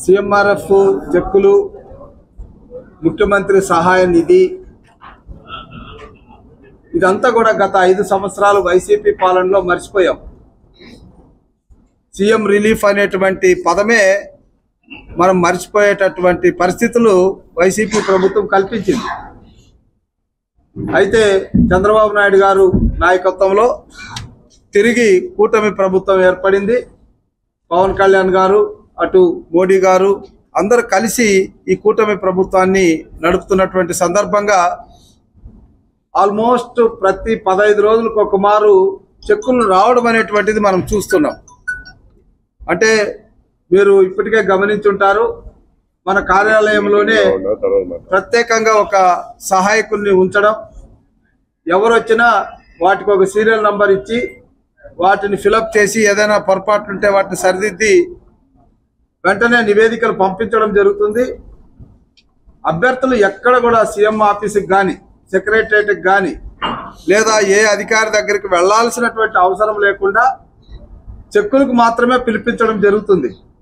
CMRF చెక్కులు, ముఖ్యమంత్రి సహాయ నిధి, ఇదంతా కూడా గత 5 సంవత్సరాలు వైసీపీ పాలనలో మర్చిపోయాం. సీఎం రిలీఫ్ అనేటువంటి పదమే మనం మర్చిపోయేటటువంటి పరిస్థితులు వైసీపీ ప్రభుత్వం కల్పించింది. అయితే చంద్రబాబు నాయుడు గారు నాయకత్వంలో తిరిగి కూటమి ప్రభుత్వం ఏర్పడింది. పవన్ కళ్యాణ్ గారు, అటు మోడీ గారు అందరూ కలిసి ఈ కూటమి ప్రభుత్వాన్ని నడుపుతున్నటువంటి సందర్భంగా ఆల్మోస్ట్ ప్రతి 15 రోజులకు ఒక మారు చెక్కులు రావడం అనేటువంటిది మనం చూస్తున్నాం. అంటే మీరు ఇప్పటికే గమనించుంటారు, మన కార్యాలయంలోనే ప్రత్యేకంగా ఒక సహాయకుల్ని ఉంచడం, ఎవరు వచ్చినా వాటికి ఒక సీరియల్ నంబర్ ఇచ్చి వాటిని ఫిలప్ చేసి ఏదైనా పొరపాట్లు ఉంటే వాటిని సరిదిద్ది వెంటనే నివేదికలు పంపించడం జరుగుతుంది. అభ్యర్థులు ఎక్కడ కూడా సీఎం ఆఫీస్కి కానీ, సెక్రటరియట్కి కానీ, లేదా ఏ అధికారి దగ్గరికి వెళ్లాల్సినటువంటి అవసరం లేకుండా చెక్కులకు మాత్రమే పిలిపించడం జరుగుతుంది.